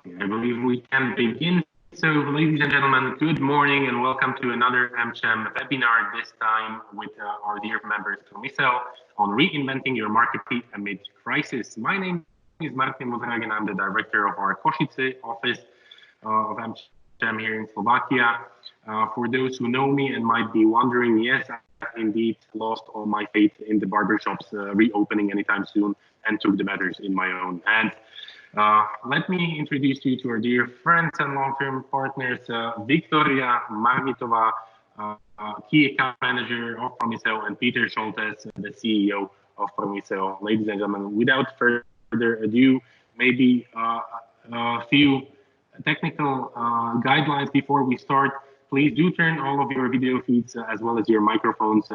I believe we can begin. So, ladies and gentlemen, good morning and welcome to another AmCham webinar, this time with our dear members Promiseo on reinventing your marketing amid crisis. My name is Margitová and I'm the director of our Košice office of AmCham here in Slovakia. For those who know me and might be wondering, yes, I indeed lost all my faith in the barbershops reopening anytime soon and took the matters in my own hands. Let me introduce you to our dear friends and long-term partners, Viktória, Margitová, key account manager of Promiseo, and Peter Šoltés, the CEO of Promiseo. Ladies and gentlemen, without further ado, maybe a few technical guidelines before we start. Please do turn all of your video feeds as well as your microphones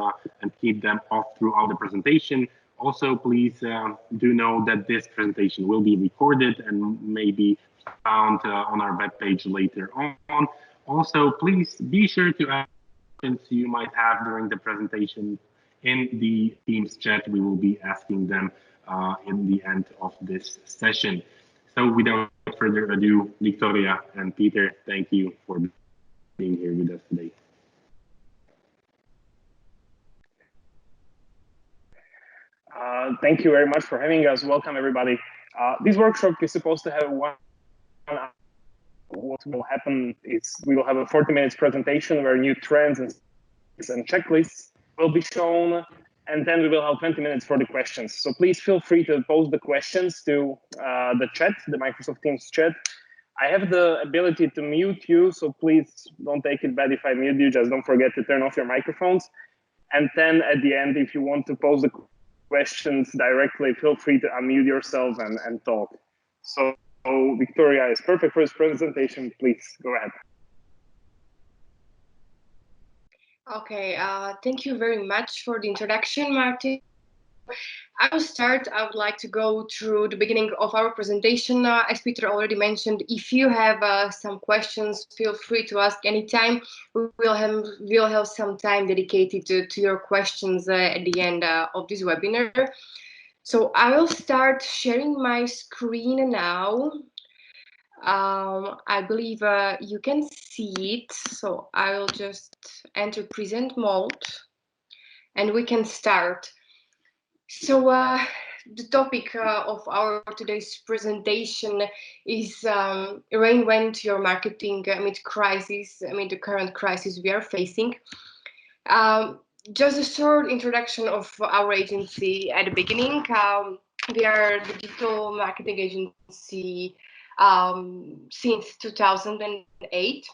and keep them off throughout the presentation. Also, please do know that this presentation will be recorded and may be found on our webpage later on. Also, please be sure to ask questions you might have during the presentation in the Teams chat. We will be asking them in the end of this session. So without further ado, Viktória and Peter, thank you for being here with us today. Thank you very much for having us. Welcome, everybody. This workshop is supposed to have one hour. What will happen is we will have a 40 minutes presentation where new trends and checklists will be shown, and then we will have 20 minutes for the questions. So please feel free to post the questions to the chat, the Microsoft Teams chat. I have the ability to mute you, so please don't take it bad if I mute you. Just don't forget to turn off your microphones. And then at the end, if you want to pose the questions directly, feel free to unmute yourself and talk. So Viktória is perfect for this presentation. Please go ahead. Okay, thank you very much for the introduction, Martin. I will start. I would like to go through the beginning of our presentation. As Peter already mentioned, if you have some questions, feel free to ask anytime. We'll have some time dedicated to your questions at the end of this webinar. So I will start sharing my screen now. I believe you can see it. So I will just enter present mode and we can start. So the topic of our today's presentation is reinvent your marketing amid crisis, amid the current crisis we are facing. Just a short introduction of our agency at the beginning. We are a digital marketing agency since 2008.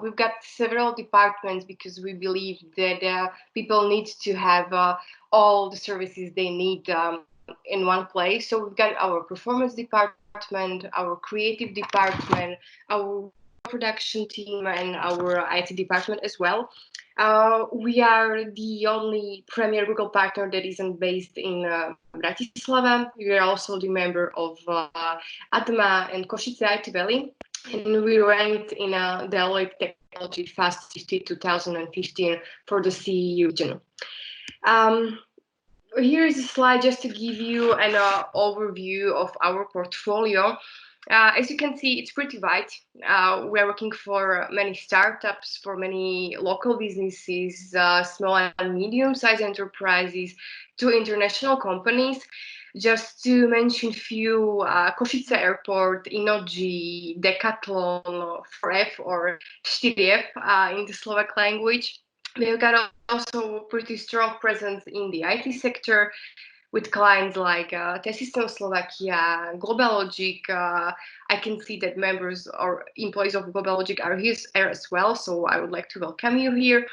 We've got several departments because we believe that people need to have all the services they need in one place. So we've got our performance department, our creative department, our production team, and our IT department as well. We are the only premier Google partner that isn't based in Bratislava. We are also the member of ADMA and Košice IT Valley, and we ranked in the Deloitte Technology Fast 50 2015 for the CEE region. Here is a slide just to give you an overview of our portfolio. As you can see, it's pretty wide. We're working for many startups, for many local businesses, small and medium-sized enterprises, to international companies. Just to mention a few, Košice Airport, Inoji, Decathlon, 4F or 4F in the Slovak language. We've got also pretty strong presence in the IT sector, with clients like T-System Slovakia, GlobalLogic. I can see that members or employees of GlobalLogic are here as well, so I would like to welcome you here.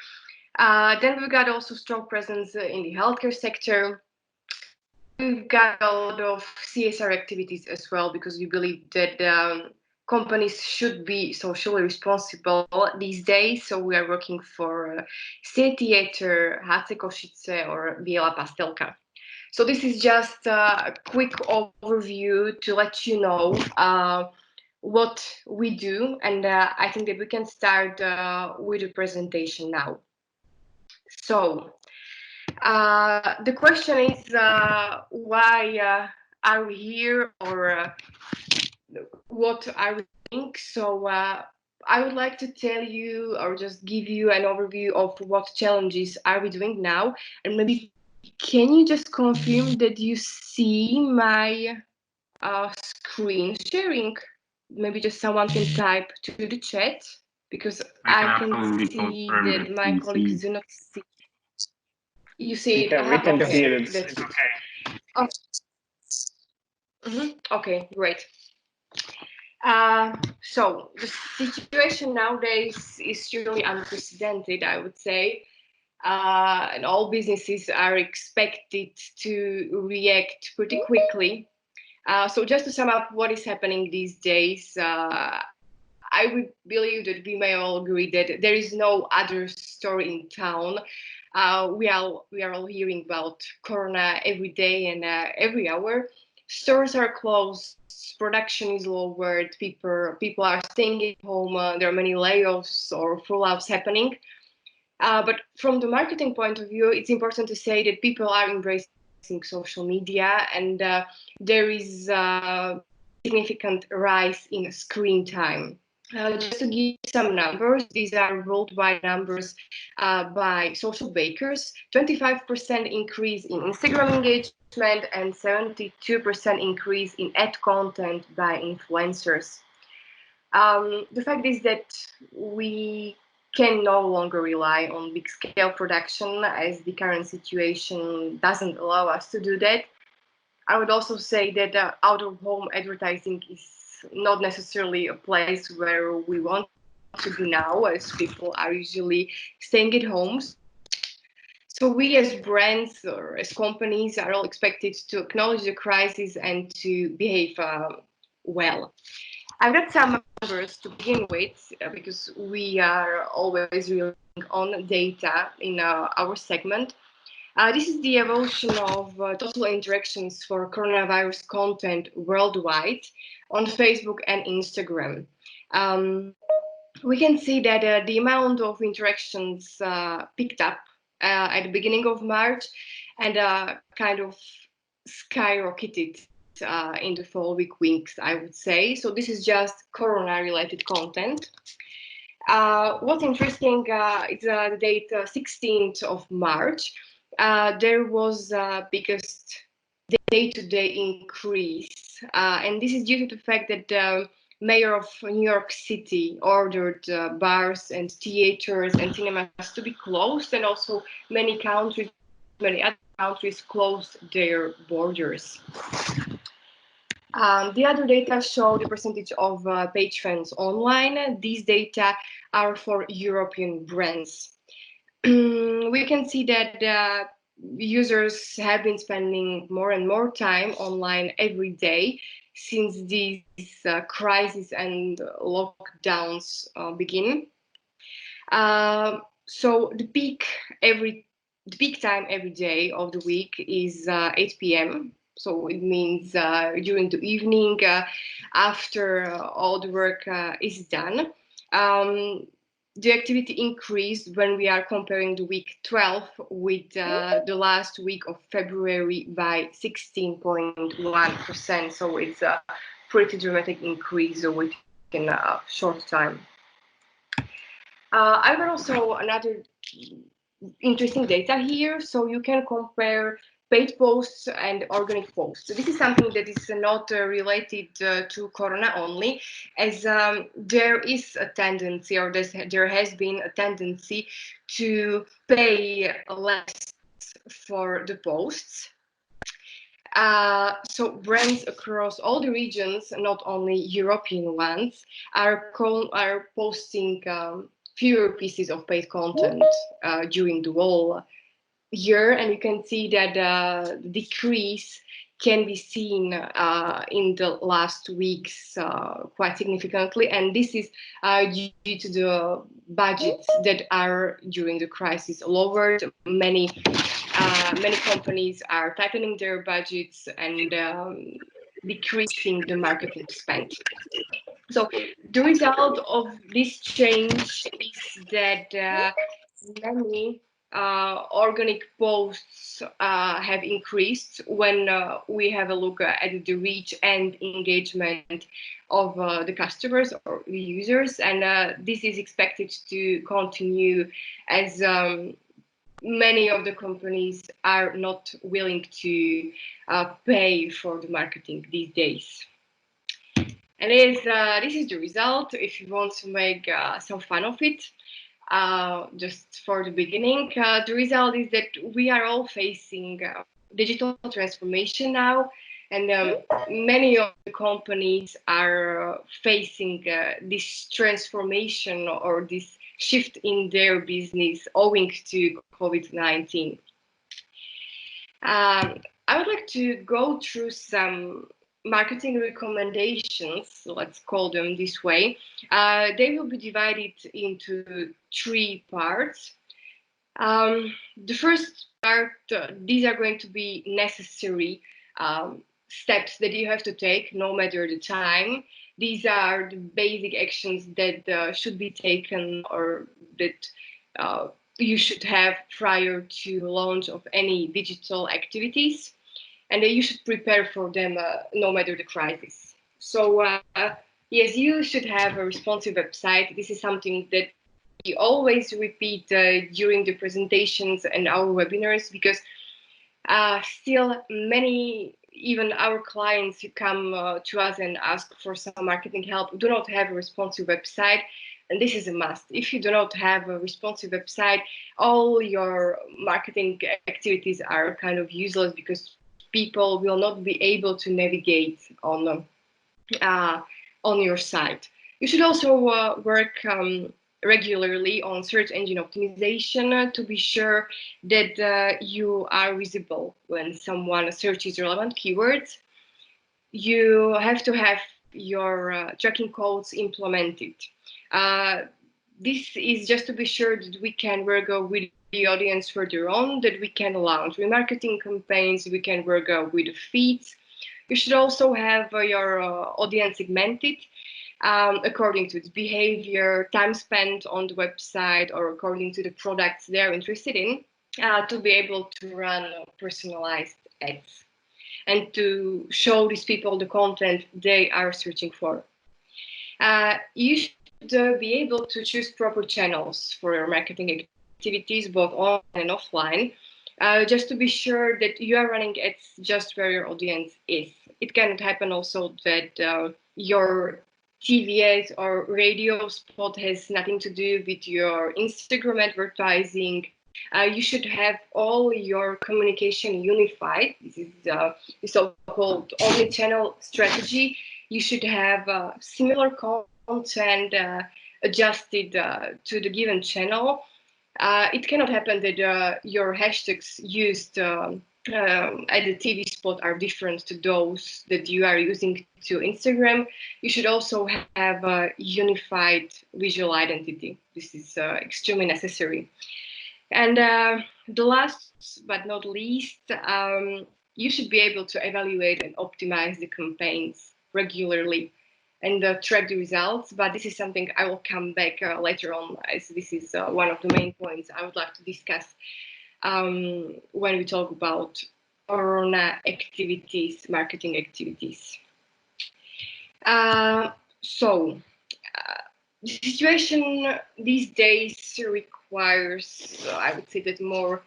Then we've got also strong presence in the healthcare sector. We've got a lot of CSR activities as well, because we believe that companies should be socially responsible these days. So we are working for State Theater, HC Košice, or Biela Pastelka. So this is just a quick overview to let you know what we do, and I think that we can start with the presentation now. So the question is, why are we here, or what are we So I would like to tell you or just give you an overview of what challenges are we doing now. And maybe can you just confirm that you see my screen sharing? Maybe just someone can type to the chat, because I can see that my colleagues do not see. You see it? We can Okay. see it. It's That's okay. Okay, great. So the situation nowadays is truly unprecedented, I would say, and all businesses are expected to react pretty quickly. So just to sum up what is happening these days, I would believe that we may all agree that there is no other story in town. We are all hearing about Corona every day and every hour. Stores are closed, production is lowered, people are staying at home, there are many layoffs or fallouts happening. But from the marketing point of view, it's important to say that people are embracing social media, and there is a significant rise in screen time. Just to give some numbers, these are worldwide numbers by social bakers. 25% increase in Instagram engagement and 72% increase in ad content by influencers. The fact is that we can no longer rely on big scale production, as the current situation doesn't allow us to do that. I would also say that out of home advertising is not necessarily a place where we want to be now, as people are usually staying at home. So we as brands or as companies are all expected to acknowledge the crisis and to behave well. I've got some numbers to begin with, because we are always relying on data in our segment. This is the evolution of total interactions for coronavirus content worldwide on Facebook and Instagram. We can see that the amount of interactions picked up at the beginning of March and kind of skyrocketed in the following weeks, I would say. So this is just Corona-related content. What's interesting is the date 16th of March. There was biggest day-to-day increase, and this is due to the fact that the mayor of New York City ordered bars and theaters and cinemas to be closed, and also many other countries closed their borders. The other data show the percentage of page fans online. These data are for European brands. We can see that users have been spending more and more time online every day since these crises and lockdowns begin. So the peak time every day of the week is 8 p.m. So it means during the evening, after all the work is done. The activity increased when we are comparing the week 12 with the last week of February by 16.1%. So it's a pretty dramatic increase within a short time. I've got also another interesting data here. So you can compare paid posts and organic posts. So this is something that is not related to Corona only, as there is a tendency, or there has been a tendency to pay less for the posts. So brands across all the regions, not only European ones, are posting fewer pieces of paid content during the whole year, and you can see that the decrease can be seen in the last weeks quite significantly, and this is due to the budgets that are during the crisis lowered. Many companies are tightening their budgets and decreasing the marketing spend. So the result of this change is that many organic posts have increased when we have a look at the reach and engagement of the customers or the users, and this is expected to continue as many of the companies are not willing to pay for the marketing these days. And this is the result. If you want to make some fun of it, just for the beginning, the result is that we are all facing digital transformation now, and many of the companies are facing this transformation or this shift in their business owing to COVID-19. I would like to go through some marketing recommendations, let's call them this way. They will be divided into 3 parts. The first part, these are going to be necessary steps that you have to take no matter the time. These are the basic actions that should be taken or that you should have prior to the launch of any digital activities. And you should prepare for them no matter the crisis. So yes, you should have a responsive website. This is something that we always repeat during the presentations and our webinars, because still many, even our clients who come to us and ask for some marketing help, do not have a responsive website. And this is a must. If you do not have a responsive website, all your marketing activities are kind of useless, because people will not be able to navigate on your site. You should also work regularly on search engine optimization to be sure that you are visible when someone searches relevant keywords. You have to have your tracking codes implemented. This is just to be sure that we can work with the audience further on, that we can launch remarketing campaigns, we can work with the feeds. You should also have your audience segmented according to its behavior, time spent on the website, or according to the products they're interested in, to be able to run personalized ads and to show these people the content they are searching for. You should be able to choose proper channels for your marketing activities, both online and offline, just to be sure that you are running ads just where your audience is. It can happen also that your TV ad or radio spot has nothing to do with your Instagram advertising. You should have all your communication unified. This is the so-called omni-channel strategy. You should have similar content adjusted to the given channel. It cannot happen that your hashtags used at the TV spot are different to those that you are using to Instagram. You should also have a unified visual identity. This is extremely necessary. And the last but not least, you should be able to evaluate and optimize the campaigns regularly and track the results. But this is something I will come back later on, as this is one of the main points I would like to discuss when we talk about Corona activities, marketing activities. So the situation these days requires, I would say, that more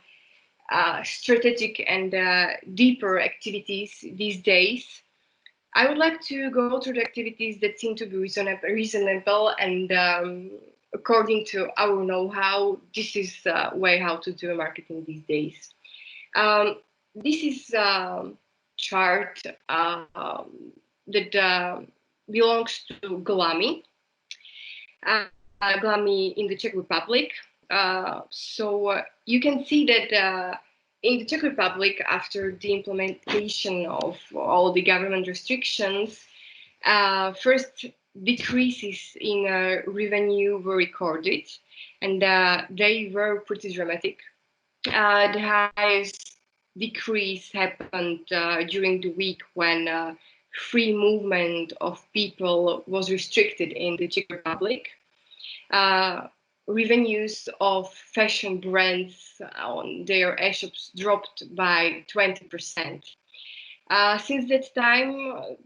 strategic and deeper activities these days. I would like to go through the activities that seem to be reasonable and according to our know-how, this is the way how to do marketing these days. This is a chart that belongs to Glami. Glami in the Czech Republic. So you can see that in the Czech Republic, after the implementation of all the government restrictions, first decreases in revenue were recorded, and they were pretty dramatic. The highest decrease happened during the week when free movement of people was restricted in the Czech Republic. revenues of fashion brands on their e-shops dropped by 20%. Since that time,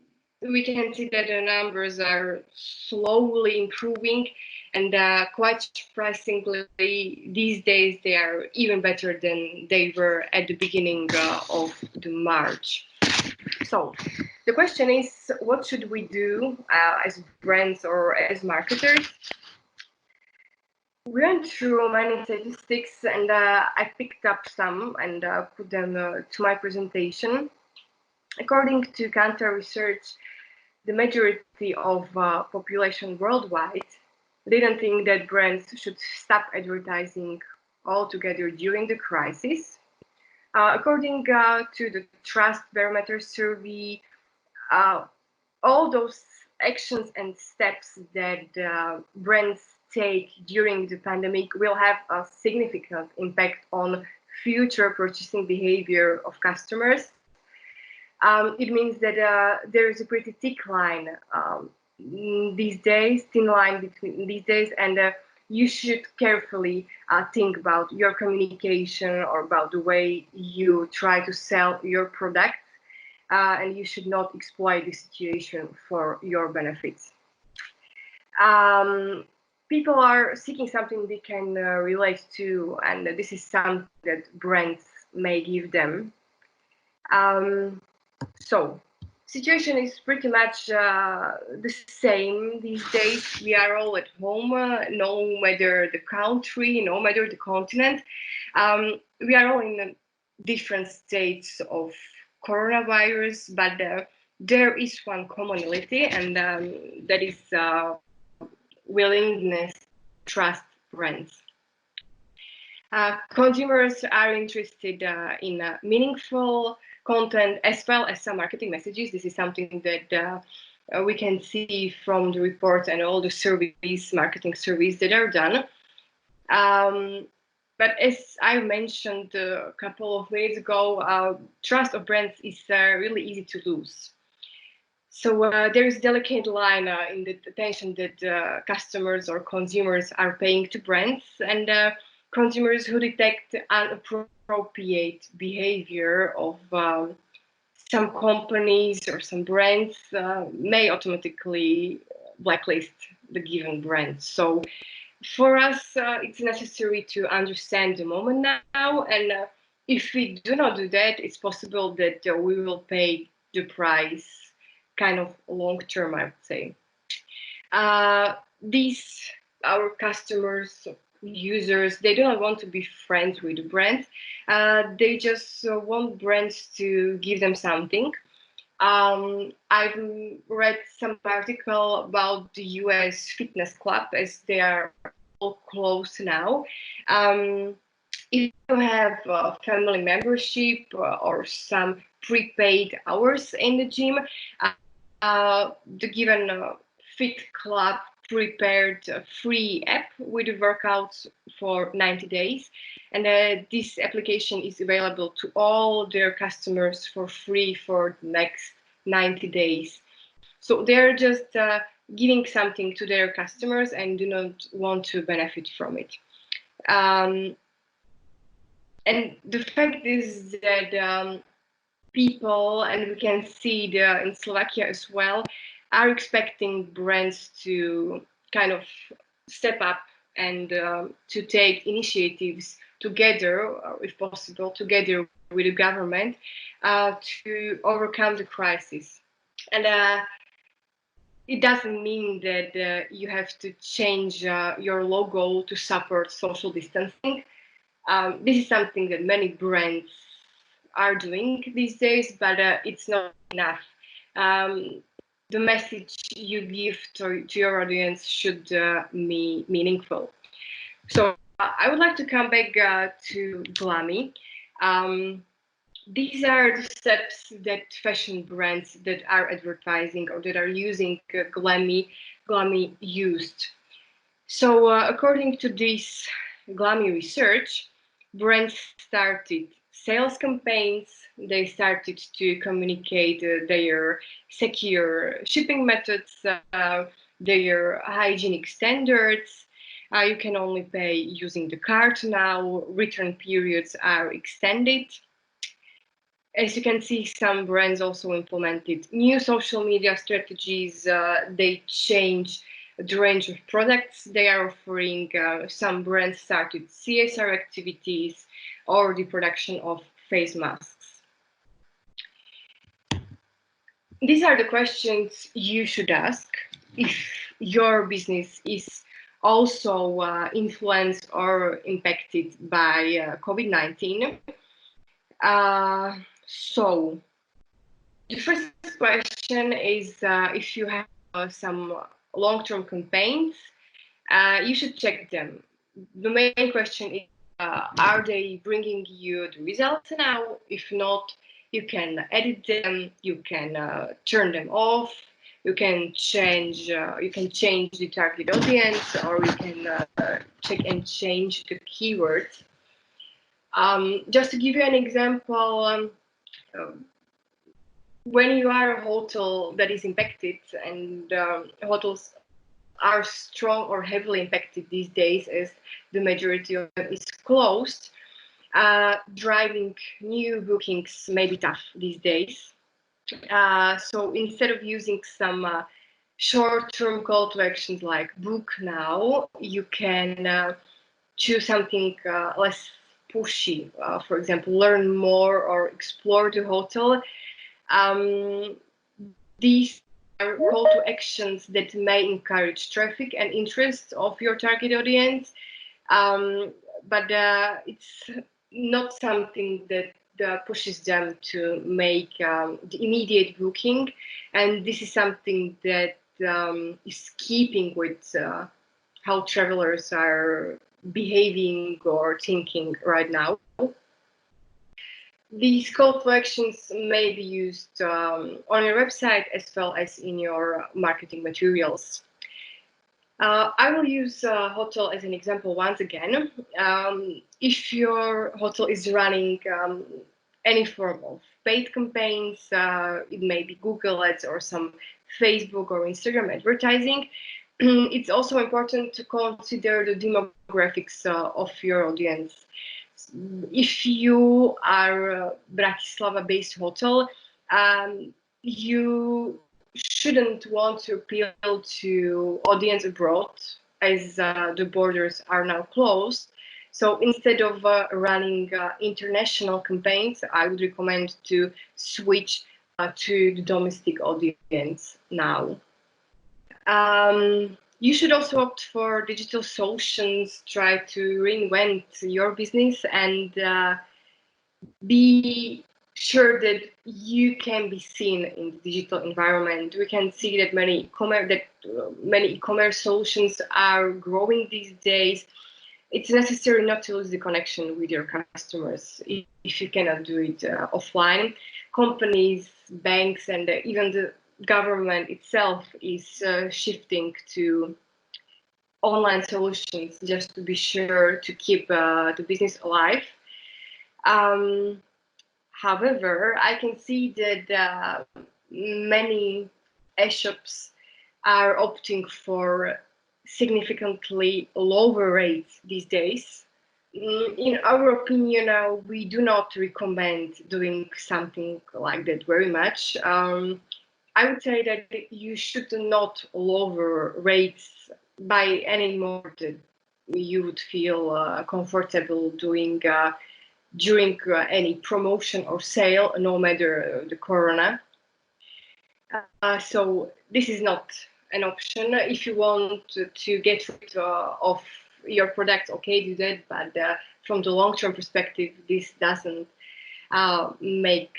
we can see that the numbers are slowly improving, and quite surprisingly, these days they are even better than they were at the beginning of the March. So the question is, what should we do as brands or as marketers? We went through many statistics, and I picked up some and put them to my presentation. According to Kantar research, the majority of population worldwide didn't think that brands should stop advertising altogether during the crisis. According to the Trust Barometer survey, all those actions and steps that brands take during the pandemic will have a significant impact on future purchasing behavior of customers. It means that there is a pretty thick line these days, thin line between these days, and you should carefully think about your communication or about the way you try to sell your product, and you should not exploit the situation for your benefits. People are seeking something they can relate to, and this is something that brands may give them. So, situation is pretty much the same these days. We are all at home, no matter the country, no matter the continent. We are all in different states of coronavirus, but there is one commonality, and that is willingness to trust brands. Consumers are interested in meaningful content as well as some marketing messages. This is something that we can see from the reports and all the surveys, marketing surveys that are done. But as I mentioned a couple of minutes ago, trust of brands is really easy to lose. So there is a delicate line in the attention that customers or consumers are paying to brands, and consumers who detect inappropriate behavior of some companies or some brands may automatically blacklist the given brand. So for us, it's necessary to understand the moment now, and if we do not do that, it's possible that we will pay the price kind of long term, I would say. These, our customers, users, they don't want to be friends with the brands. They just want brands to give them something. I've read some article about the US fitness club, as they are all closed now. If you have a family membership or some prepaid hours in the gym, the given fit club prepared a free app with workouts for 90 days. And this application is available to all their customers for free for the next 90 days. So they're just giving something to their customers and do not want to benefit from it. And the fact is that people, and we can see in Slovakia as well, are expecting brands to kind of step up and to take initiatives together, if possible, together with the government to overcome the crisis. And it doesn't mean that you have to change your logo to support social distancing. This is something that many brands are doing these days, but it's not enough. The message you give to your audience should be meaningful. So I would like to come back to Glami. These are the steps that fashion brands that are advertising or that are using Glami used. So according to this Glami research, brands started sales campaigns. They started to communicate their secure shipping methods, their hygienic standards. You can only pay using the card now. Return periods are extended. As you can see, some brands also implemented new social media strategies. They change the range of products they are offering. Some brands started CSR activities or the production of face masks. These are the questions you should ask if your business is also influenced or impacted by COVID-19. So the first question is if you have some long-term campaigns, you should check them. The main question is, are they bringing you the results now? If not, you can edit them, you can turn them off, you can change the target audience, or you can check and change the keywords. Just to give you an example, when you are a hotel that is impacted, and hotels are strong or heavily impacted these days as the majority of it is closed, driving new bookings may be tough these days. So instead of using some short-term call to actions like book now, you can choose something less pushy. For example, learn more or explore the hotel. These are call to actions that may encourage traffic and interest of your target audience, but it's not something that pushes them to make the immediate booking, and this is something that is keeping with how travelers are behaving or thinking right now. These call to actions may be used on your website as well as in your marketing materials. I will use hotel as an example once again. If your hotel is running any form of paid campaigns, it may be Google Ads or some Facebook or Instagram advertising, it's also important to consider the demographics of your audience. If you are a Bratislava-based hotel, you shouldn't want to appeal to audience abroad, as the borders are now closed. So instead of running international campaigns, I would recommend to switch to the domestic audience now. You should also opt for digital solutions, try to reinvent your business, and be sure that you can be seen in the digital environment. We can see that many e-commerce solutions are growing these days. It's necessary not to lose the connection with your customers if you cannot do it offline. Companies, banks, and even the government itself is shifting to online solutions just to be sure to keep the business alive. However, I can see that many e-shops are opting for significantly lower rates these days. In our opinion, we do not recommend doing something like that very much. I would say that you should not lower rates by any more that you would feel comfortable doing during any promotion or sale, no matter the corona. So this is not an option. If you want to get rid of your product, okay, do that, but from the long-term perspective, this doesn't make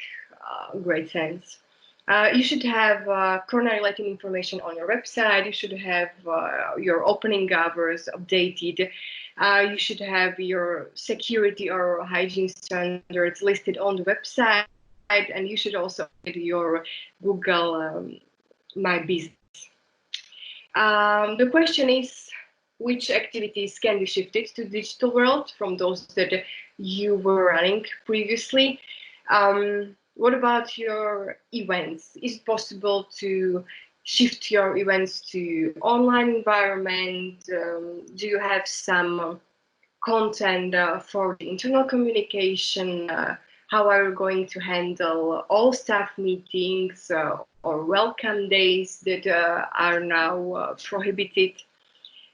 great sense. You should have corona-related information on your website. You should have your opening hours updated. You should have your security or hygiene standards listed on the website, and you should also add your Google My Business. The question is, which activities can be shifted to the digital world from those that you were running previously? What about your events? Is it possible to shift your events to online environment? Do you have some content for the internal communication? How are you going to handle all staff meetings or welcome days that are now prohibited?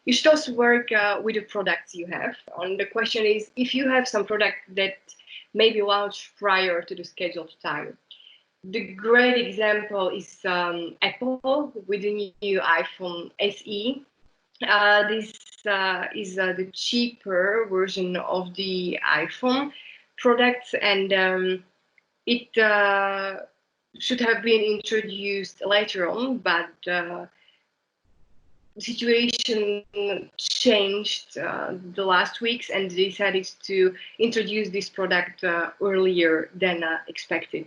You should also work with the products you have. And the question is, if you have some product that may be launched prior to the scheduled time. The great example is Apple with the new iPhone SE. This is the cheaper version of the iPhone products, and it should have been introduced later on, but the situation changed the last weeks, and they decided to introduce this product earlier than expected.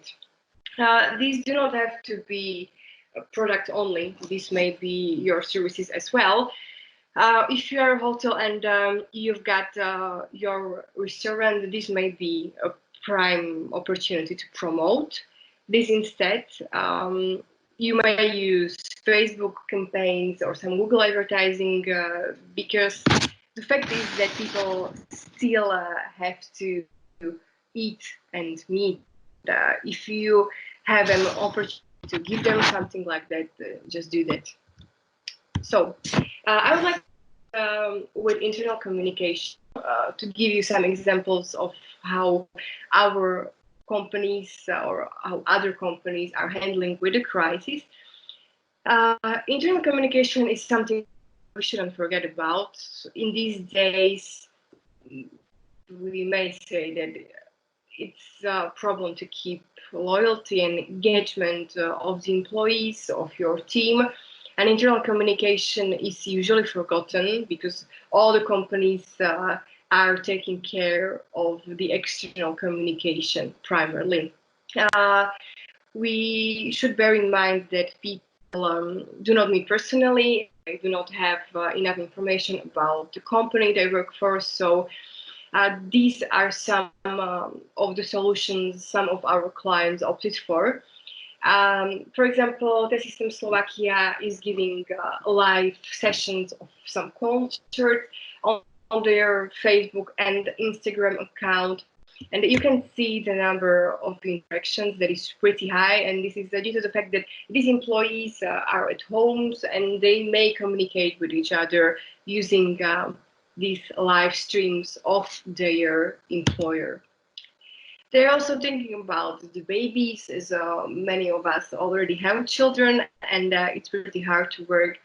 These do not have to be a product only. This may be your services as well. If you are a hotel and you've got your restaurant, this may be a prime opportunity to promote this instead. You may use Facebook campaigns or some Google advertising because the fact is that people still have to eat and meet. If you have an opportunity to give them something like that, just do that. So I would like with internal communication to give you some examples of how our companies or how other companies are handling with the crisis. Internal communication is something we shouldn't forget about. In these days, we may say that it's a problem to keep loyalty and engagement of the employees of your team. And internal communication is usually forgotten because all the companies are taking care of the external communication primarily. We should bear in mind that people do not meet personally, they do not have enough information about the company they work for. So these are some of the solutions some of our clients opted for. For example, AmCham Slovakia is giving live sessions of some concerts on their Facebook and Instagram account. And you can see the number of interactions that is pretty high. And this is due to the fact that these employees are at homes and they may communicate with each other using these live streams of their employer. They're also thinking about the babies, as many of us already have children, and it's pretty hard to work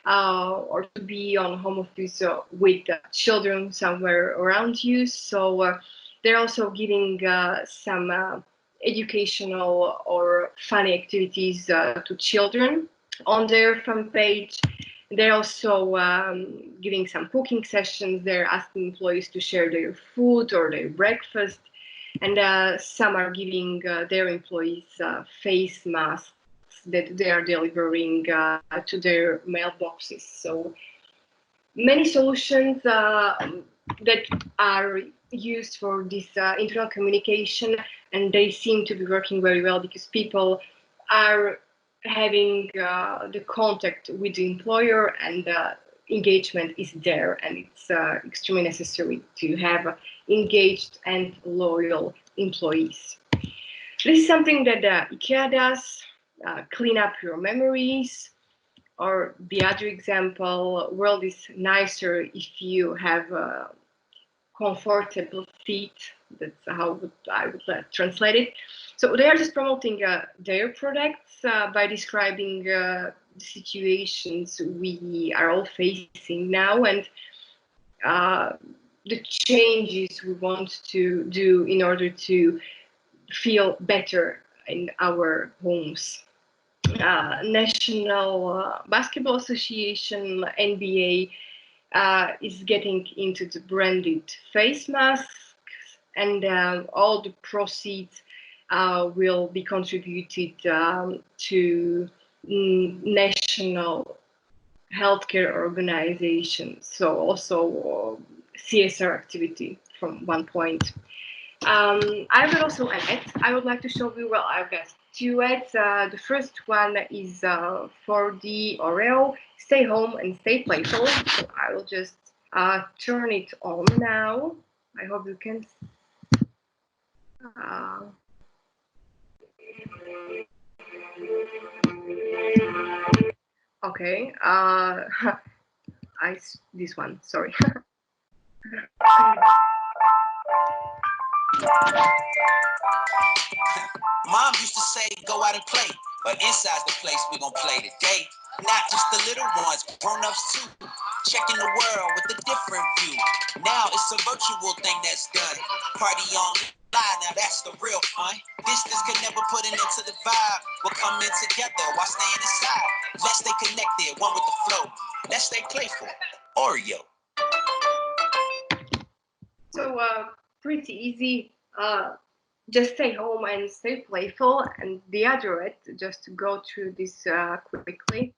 or to be on home office with children somewhere around you. So they're also giving some educational or funny activities to children on their fan page. They're also giving some cooking sessions. They're asking employees to share their food or their breakfast. And some are giving their employees face masks that they are delivering to their mailboxes. So many solutions that are used for this internal communication, and they seem to be working very well because people are having the contact with the employer, and engagement is there, and it's extremely necessary to have engaged and loyal employees. This is something that IKEA does, clean up your memories. Or the other example, world is nicer if you have a comfortable seat. That's how I would translate it. So they are just promoting their products by describing the situations we are all facing now and the changes we want to do in order to feel better in our homes. National Basketball Association, NBA, is getting into the branded face masks, and all the proceeds will be contributed to national healthcare organizations, so also CSR activity from one point. I will also add, I would like to show you, well, I've got two ads. The first one is for the Oreo, stay home and stay playful. So I will just turn it on now. I hope you can. Okay. This one. Sorry. Mom used to say, go out and play, but inside's the place we gon' play today. Not just the little ones, grown-ups too. Checking the world with a different view. Now it's a virtual thing that's done. Party online, now that's the real fun. Distance could never put an end to the vibe. We're coming together while staying inside. Let's stay connected, one with the flow. Let's stay playful. Oreo. So pretty easy. Just stay home and stay playful. And the other ad, just to go through this quickly.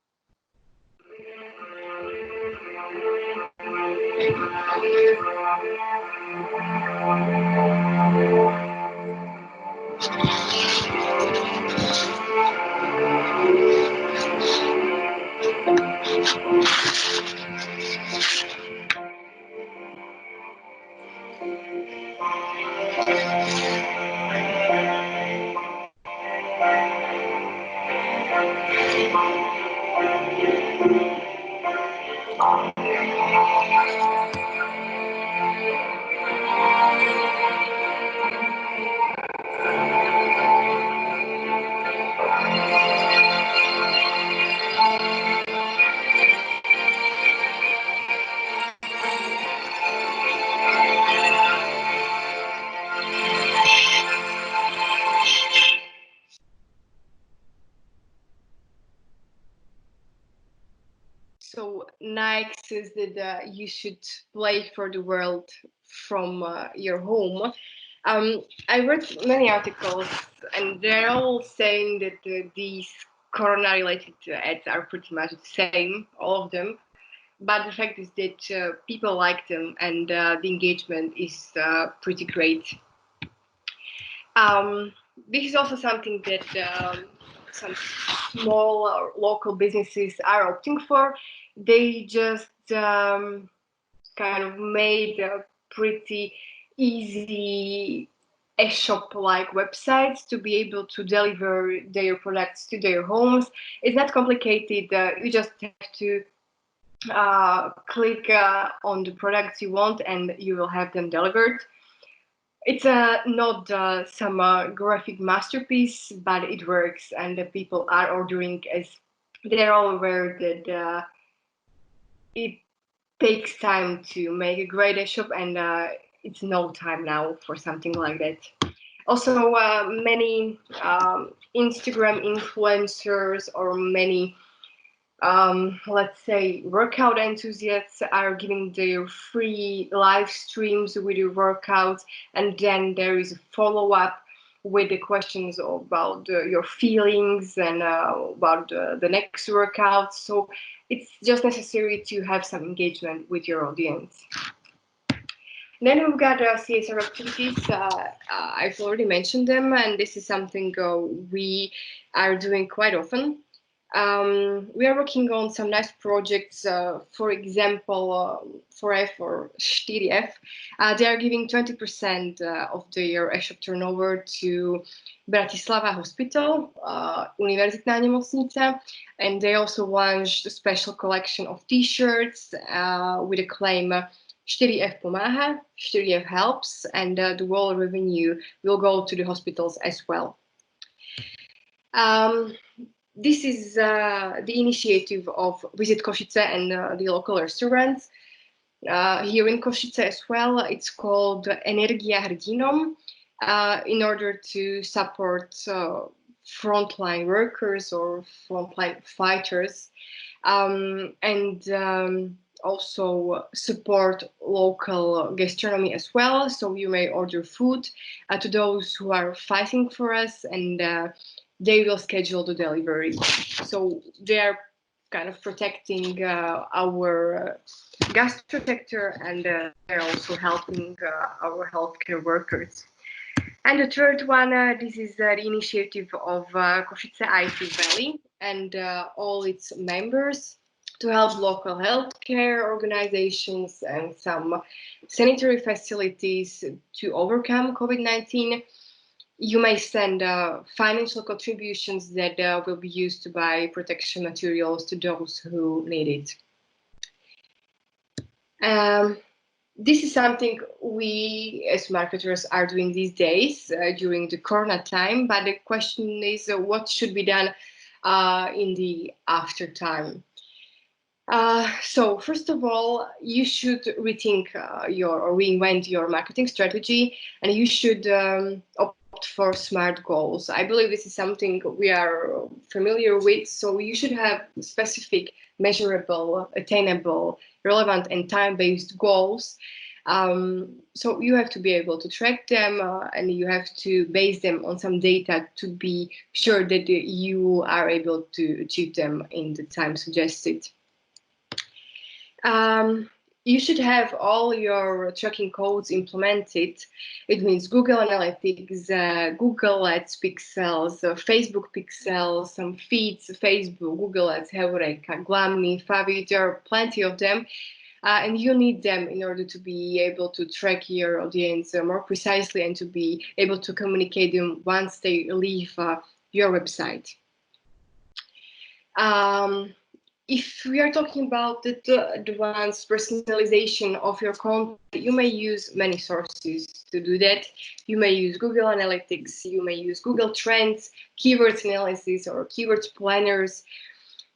So Nike says that you should play for the world from your home. I read many articles, and they're all saying that these corona-related ads are pretty much the same, all of them. But the fact is that people like them, and the engagement is pretty great. This is also something that some small local businesses are opting for. They just kind of made a pretty easy e-shop-like websites to be able to deliver their products to their homes. It's not complicated. You just have to click on the products you want and you will have them delivered. It's not some graphic masterpiece, but it works, and the people are ordering as they're all aware that it takes time to make a great e-shop, and it's no time now for something like that. Also, many Instagram influencers or many let's say workout enthusiasts are giving their free live streams with your workouts, and then there is a follow-up with the questions about your feelings and about the next workout. So it's just necessary to have some engagement with your audience. Then we've got CSR activities. I've already mentioned them, and this is something we are doing quite often. We are working on some nice projects, for example, 4F or 4F. They are giving 20% of their e-shop turnover to Bratislava Hospital, Univerzitná nemocnica, and they also launched a special collection of t-shirts with a claim 4F pomáha, 4F helps, and the whole revenue will go to the hospitals as well. This is the initiative of Visit Košice and the local restaurants. Here in Košice as well, it's called Energia hrdinom, in order to support frontline workers or frontline fighters, and also support local gastronomy as well. So you may order food to those who are fighting for us, and they will schedule the delivery. So they are kind of protecting our gastro sector, and they're also helping our healthcare workers. And the third one, this is the initiative of Košice IT Valley and all its members to help local healthcare organizations and some sanitary facilities to overcome COVID-19. You may send financial contributions that will be used to buy protection materials to those who need it. This is something we as marketers are doing these days during the Corona time, but the question is what should be done in the after time. So first of all, you should rethink or reinvent your marketing strategy, and you should opt for SMART goals. I believe this is something we are familiar with, so you should have specific, measurable, attainable, relevant, and time-based goals. So you have to be able to track them and you have to base them on some data to be sure that you are able to achieve them in the time suggested. You should have all your tracking codes implemented. It means Google Analytics, Google Ads pixels, Facebook pixels, some feeds, Facebook, Google Ads, Heureka, Glamny, Favi, there are plenty of them. And you need them in order to be able to track your audience more precisely and to be able to communicate them once they leave your website. If we are talking about the advanced personalization of your content, you may use many sources to do that. You may use Google Analytics, you may use Google Trends, keywords analysis or keywords planners,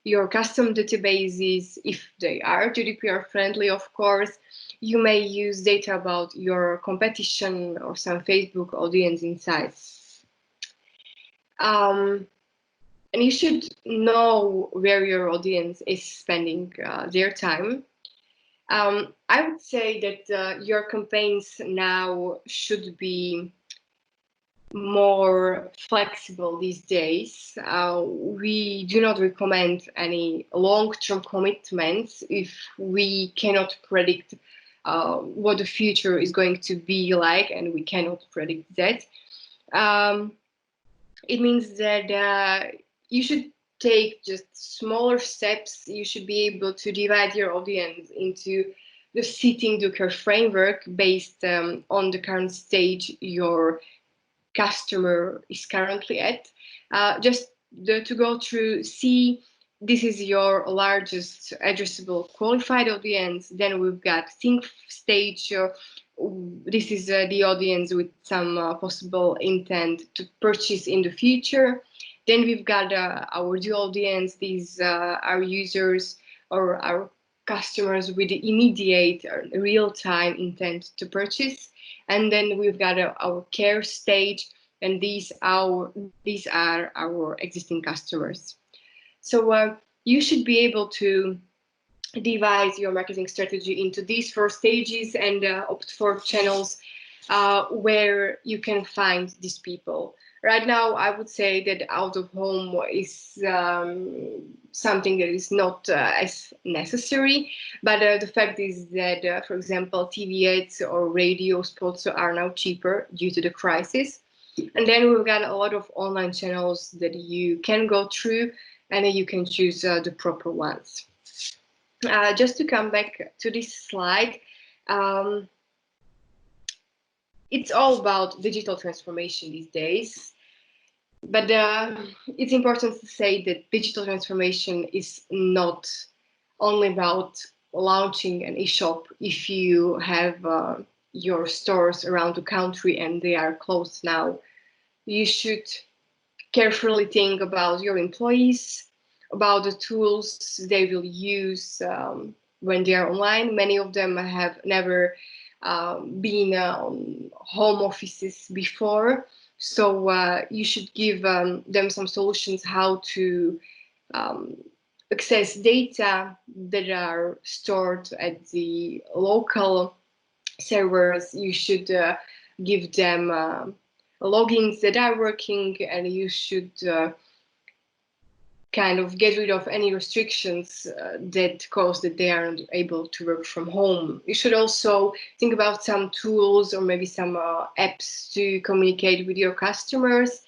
your custom databases, if they are GDPR friendly, of course. You may use data about your competition or some Facebook audience insights. And you should know where your audience is spending their time. I would say that your campaigns now should be more flexible these days. We do not recommend any long-term commitments if we cannot predict what the future is going to be like, and we cannot predict that. It means that you should take just smaller steps. You should be able to divide your audience into the seating Duker framework based on the current stage your customer is currently at. Just to go through, see, this is your largest addressable qualified audience. Then we've got think stage. This is the audience with some possible intent to purchase in the future. Then we've got our dual audience. These are users or our customers with the immediate real-time intent to purchase. And then we've got our care stage, and these are our existing customers. So you should be able to devise your marketing strategy into these 4 stages and opt for channels where you can find these people. Right now, I would say that out of home is something that is not as necessary, but the fact is that, for example, TV ads or radio spots are now cheaper due to the crisis. And then we've got a lot of online channels that you can go through and you can choose the proper ones. Just to come back to this slide, it's all about digital transformation these days. But it's important to say that digital transformation is not only about launching an e-shop if you have your stores around the country and they are closed now. You should carefully think about your employees, about the tools they will use when they are online. Many of them have never been on home offices before. So you should give them some solutions how to access data that are stored at the local servers. You should give them logins that are working, and you should kind of get rid of any restrictions that cause that they aren't able to work from home. You should also think about some tools or maybe some apps to communicate with your customers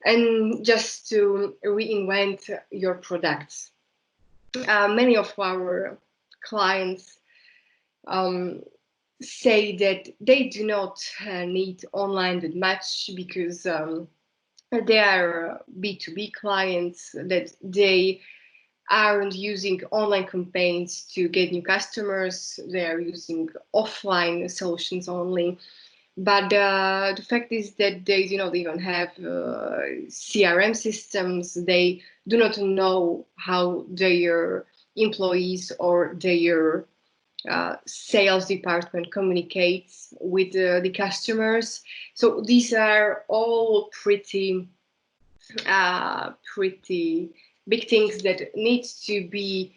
and just to reinvent your products. Many of our clients say that they do not need online that much because they are B2B clients, that they aren't using online campaigns to get new customers. They are using offline solutions only. But the fact is that they do not even have CRM systems. They do not know how their employees or their sales department communicates with the customers. So these are all pretty big things that need to be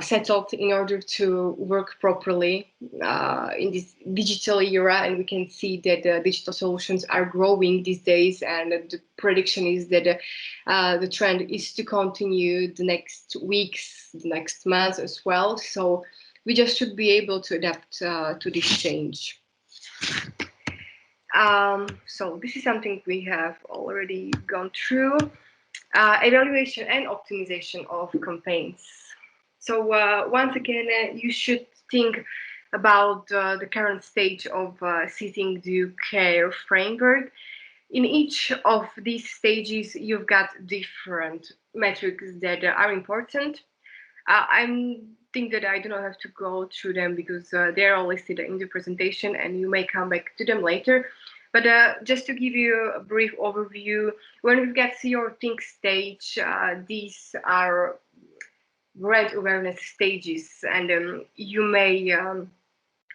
settled in order to work properly in this digital era. And we can see that digital solutions are growing these days, and the prediction is that the trend is to continue the next weeks, the next months as well. So we just should be able to adapt to this change. So this is something we have already gone through. Evaluation and optimization of campaigns. So once again, you should think about the current stage of setting the care framework. In each of these stages, you've got different metrics that are important. I think that I do not have to go through them because they're all listed in the presentation and you may come back to them later. But just to give you a brief overview, when we get to your think stage, these are brand awareness stages, and you may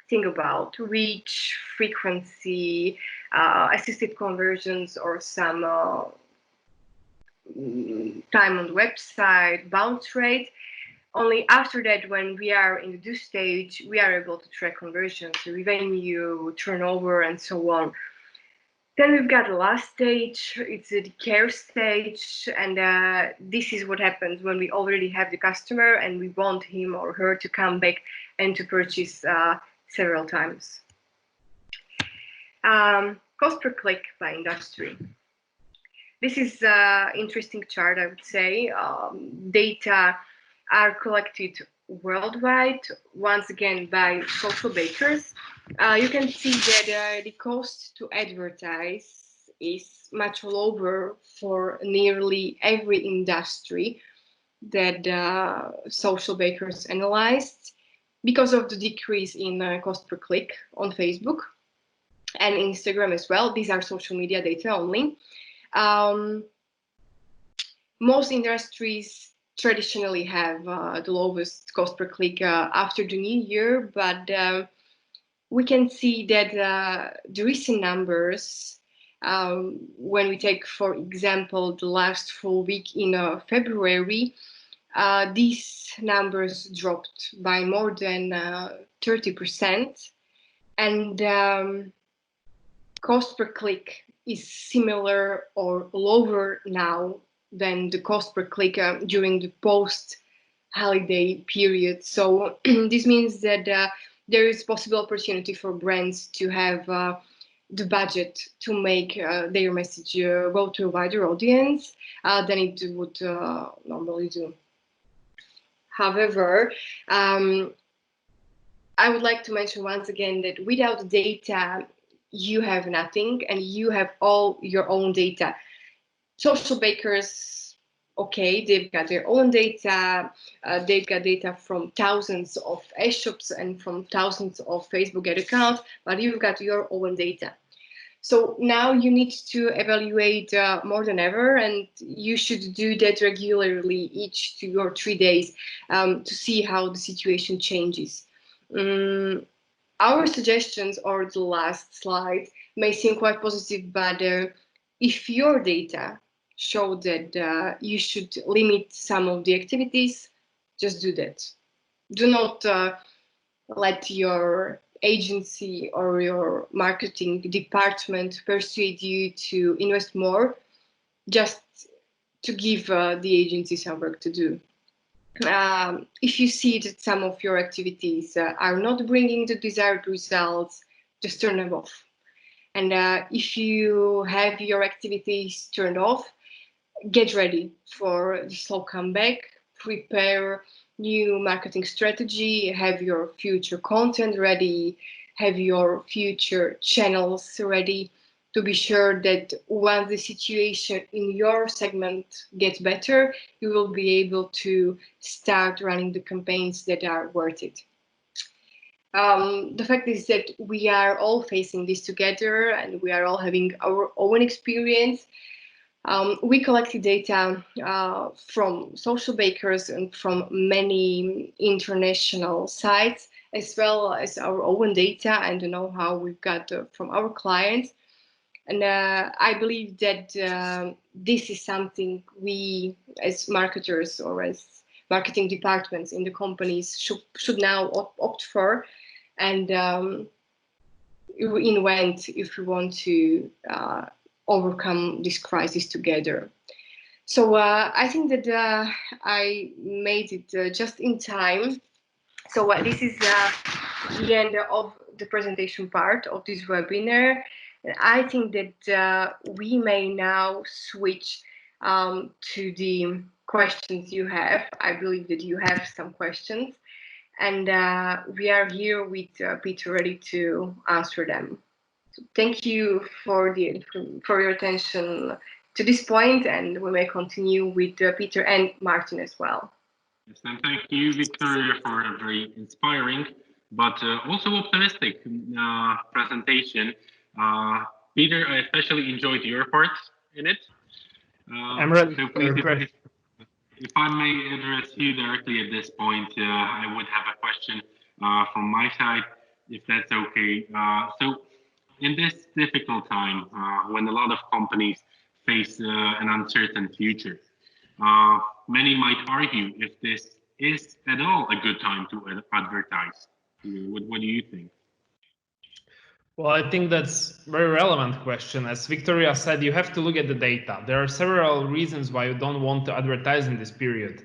think about reach, frequency, assisted conversions, or some time on the website, bounce rate. Only after that, when we are in the do stage, we are able to track conversions, revenue, turnover, and so on. Then we've got the last stage, it's the care stage, and this is what happens when we already have the customer and we want him or her to come back and to purchase several times. Cost per click by industry. This is an interesting chart, I would say. Data are collected worldwide, once again by social bakers. You can see that the cost to advertise is much lower for nearly every industry that social bakers analyzed because of the decrease in cost per click on Facebook and Instagram as well. These are social media data only. Most industries traditionally have the lowest cost per click after the new year, but we can see that the recent numbers, when we take, for example, the last full week in February, these numbers dropped by more than 30%, and cost per click is similar or lower now than the cost per click during the post-holiday period. So this means that there is possible opportunity for brands to have the budget to make their message go to a wider audience than it would normally do. However, I would like to mention once again that without data, you have nothing, and you have all your own data. Social bakers, okay, they've got their own data. They've got data from thousands of e-shops and from thousands of Facebook ad accounts, but you've got your own data. So now you need to evaluate more than ever, and you should do that regularly each 2 or 3 days to see how the situation changes. Our suggestions, or the last slide, may seem quite positive, but if your data show that you should limit some of the activities, just do that. Do not let your agency or your marketing department persuade you to invest more. Just to give the agency some work to do. If you see that some of your activities are not bringing the desired results, just turn them off. And if you have your activities turned off, get ready for the slow comeback, prepare new marketing strategy, have your future content ready, have your future channels ready to be sure that once the situation in your segment gets better, you will be able to start running the campaigns that are worth it. The fact is that we are all facing this together and we are all having our own experience. We collected data from social bakers and from many international sites, as well as our own data and the know-how we've got from our clients. And I believe that this is something we, as marketers or as marketing departments in the companies, should now opt for and invent if we want to overcome this crisis together. So I think that I made it just in time. So this is the end of the presentation part of this webinar. I think that we may now switch to the questions you have. I believe that you have some questions, and we are here with Peter ready to answer them. So thank you for your attention to this point, and we may continue with Peter and Martin as well. Yes, and thank you, Viktória, for a very inspiring but also optimistic presentation. Peter, I especially enjoyed your part in it. I'm ready. So please, if I may address you directly at this point, I would have a question from my side, if that's okay. So in this difficult time, when a lot of companies face an uncertain future, many might argue if this is at all a good time to advertise. What do you think? Well, I think that's a very relevant question. As Viktória said, you have to look at the data. There are several reasons why you don't want to advertise in this period.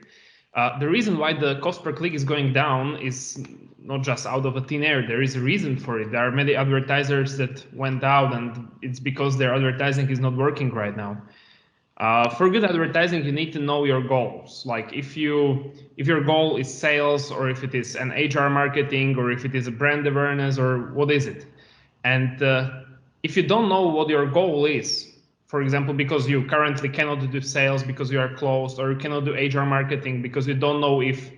The reason why the cost per click is going down is not just out of a thin air. There is a reason for it. There are many advertisers that went out, and it's because their advertising is not working right now. For good advertising, you need to know your goals. Like if your goal is sales, or if it is an HR marketing, or if it is a brand awareness, or what is it? And if you don't know what your goal is, for example, because you currently cannot do sales because you are closed, or you cannot do HR marketing because you don't know if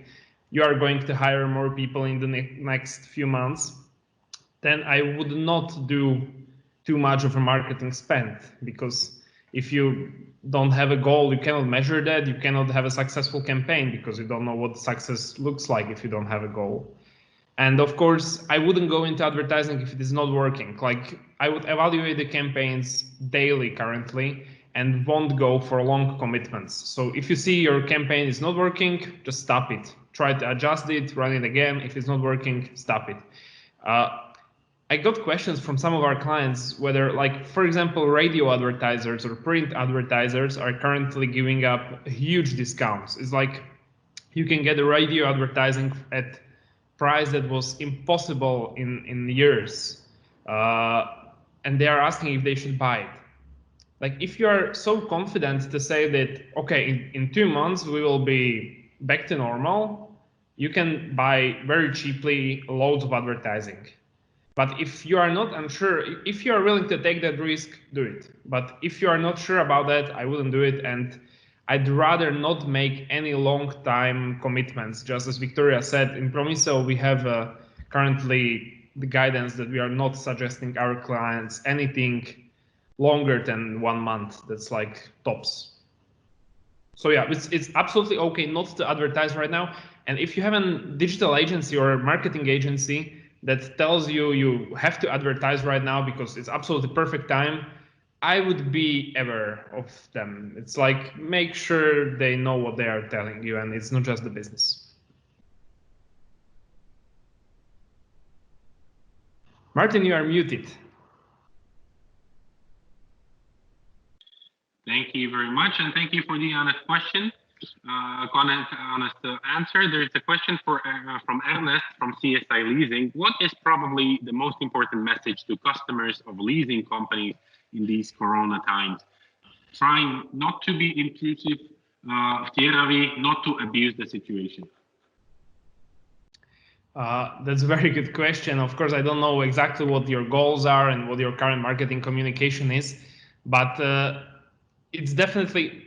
you are going to hire more people in the next few months, then I would not do too much of a marketing spend, because if you don't have a goal, you cannot measure that, you cannot have a successful campaign because you don't know what success looks like if you don't have a goal. And of course, I wouldn't go into advertising if it is not working. Like I would evaluate the campaigns daily currently and won't go for long commitments. So if you see your campaign is not working, just stop it. Try to adjust it, run it again. If it's not working, stop it. I got questions from some of our clients whether, like, for example, radio advertisers or print advertisers are currently giving up huge discounts. It's like you can get a radio advertising at price that was impossible in years, and they are asking if they should buy it. Like if you are so confident to say that, okay, in 2 months we will be back to normal, you can buy very cheaply loads of advertising. But if you are not unsure, if you are willing to take that risk, do it. But if you are not sure about that, I wouldn't do it. And I'd rather not make any long-time commitments. Just as Viktória said, in Promiseo, we have currently the guidance that we are not suggesting our clients anything longer than 1 month. That's like tops. So yeah, it's absolutely okay not to advertise right now. And if you have a digital agency or a marketing agency that tells you you have to advertise right now because it's absolutely perfect time, I would be aware of them. It's like, make sure they know what they are telling you and it's not just the business. Martin, you are muted. Thank you very much, and thank you for the honest question. Honest answer. There's a question from Ernest from CSI Leasing. What is probably the most important message to customers of leasing companies in these Corona times? Trying not to be intrusive, not to abuse the situation. That's a very good question. Of course, I don't know exactly what your goals are and what your current marketing communication is, but it's definitely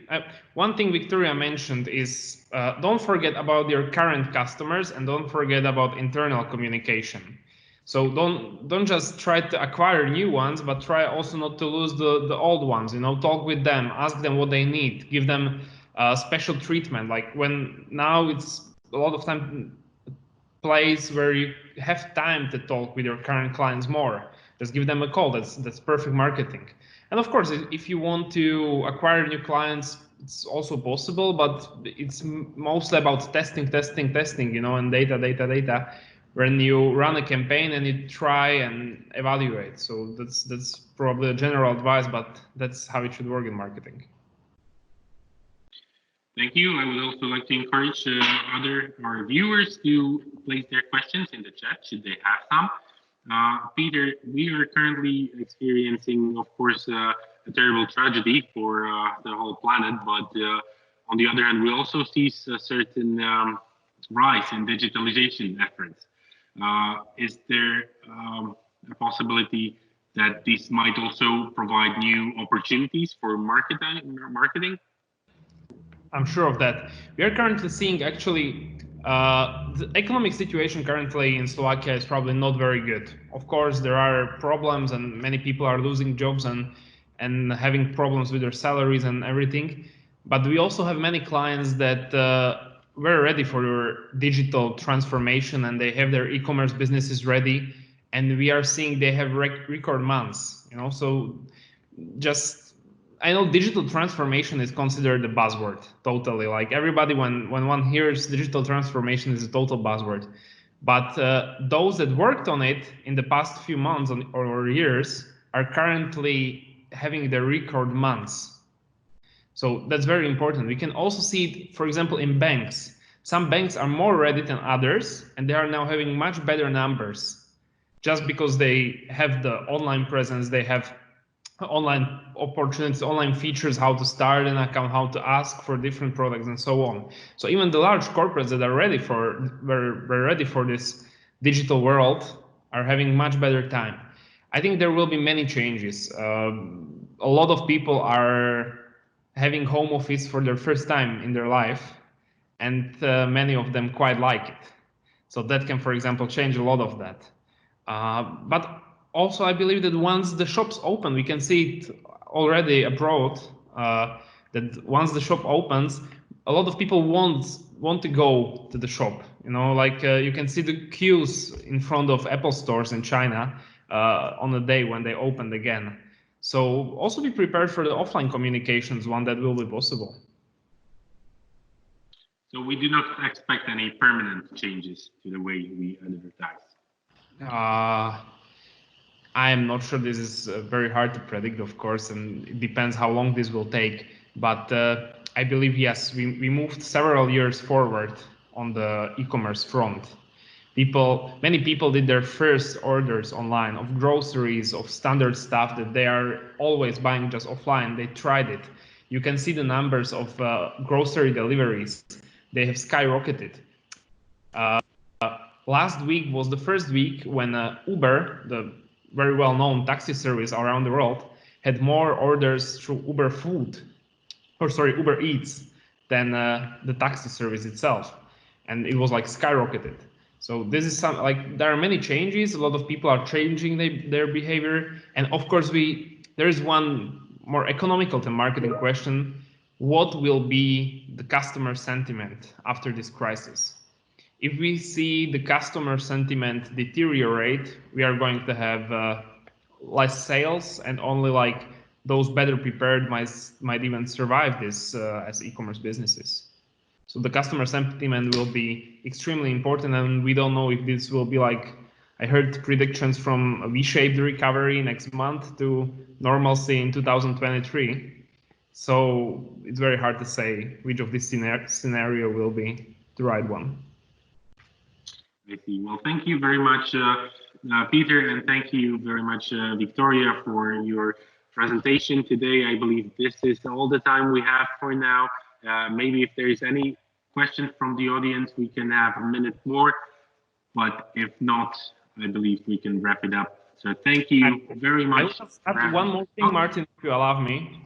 one thing Viktória mentioned is don't forget about your current customers and don't forget about internal communication. So don't just try to acquire new ones, but try also not to lose the old ones. You know, talk with them, ask them what they need, give them special treatment. Like when now it's a lot of time place where you have time to talk with your current clients more. Just give them a call. That's perfect marketing. And of course, if you want to acquire new clients, it's also possible, but it's mostly about testing, you know, and data. When you run a campaign and you try and evaluate. So that's probably a general advice, but that's how it should work in marketing. Thank you. I would also like to encourage our viewers to place their questions in the chat, should they have some. Peter, we are currently experiencing, of course, a terrible tragedy for the whole planet, but on the other hand, we also see a certain rise in digitalization efforts. Is there a possibility that this might also provide new opportunities for marketing? I'm sure of that. We are currently seeing actually the economic situation currently in Slovakia is probably not very good. Of course, there are problems and many people are losing jobs and having problems with their salaries and everything. But we also have many clients that were ready for their digital transformation and they have their e-commerce businesses ready. And we are seeing they have record months, you know, so I know digital transformation is considered a buzzword, totally. Like everybody, when one hears digital transformation, is a total buzzword. But those that worked on it in the past few months or years are currently having their record months. So that's very important. We can also see it, for example, in banks. Some banks are more ready than others, and they are now having much better numbers just because they have the online presence, they have online opportunities, online features, how to start an account, how to ask for different products and so on. So even the large corporates that are were ready for this digital world are having much better time. I think there will be many changes. A lot of people are having home office for their first time in their life, and many of them quite like it. So that can, for example, change a lot of that. But also, I believe that once the shops open, we can see it already abroad, that once the shop opens, a lot of people want to go to the shop. You know, like you can see the queues in front of Apple stores in China on the day when they opened again. So also be prepared for the offline communications, one that will be possible. So we do not expect any permanent changes to the way we advertise. I am not sure. This is very hard to predict, of course, and it depends how long this will take. But I believe, yes, we moved several years forward on the e-commerce front. Many people did their first orders online of groceries, of standard stuff that they are always buying just offline. They tried it. You can see the numbers of grocery deliveries. They have skyrocketed. Last week was the first week when Uber, the very well-known taxi service around the world, had more orders through Uber Eats than the taxi service itself, and it was like skyrocketed. So this is there are many changes. A lot of people are changing their behavior, and of course there is one more economical than marketing question: what will be the customer sentiment after this crisis? If we see the customer sentiment deteriorate, we are going to have less sales, and only like those better prepared might even survive this as e-commerce businesses. So the customer sentiment will be extremely important, and we don't know if this will be like, I heard predictions from a V-shaped recovery next month to normalcy in 2023. So it's very hard to say which of this scenario will be the right one. I see. Well, thank you very much, Peter, and thank you very much, Viktória, for your presentation today. I believe this is all the time we have for now. Maybe if there is any question from the audience, we can have a minute more, but if not, I believe we can wrap it up. So thank you very much. I will add one more thing, Martin, if you allow me.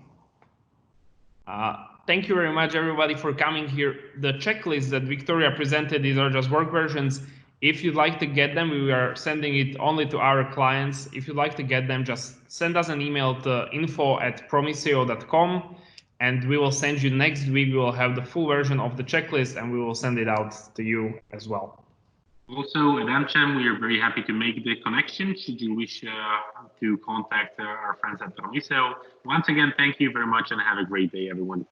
Thank you very much, everybody, for coming here. The checklists that Viktória presented, these are just work versions. If you'd like to get them, we are sending it only to our clients. If you'd like to get them, just send us an email to info@promiseo.com, and we will send you next week. We will have the full version of the checklist, and we will send it out to you as well. Also, at AmCham, we are very happy to make the connection should you wish to contact our friends at Promiseo. Once again, thank you very much and have a great day, everyone.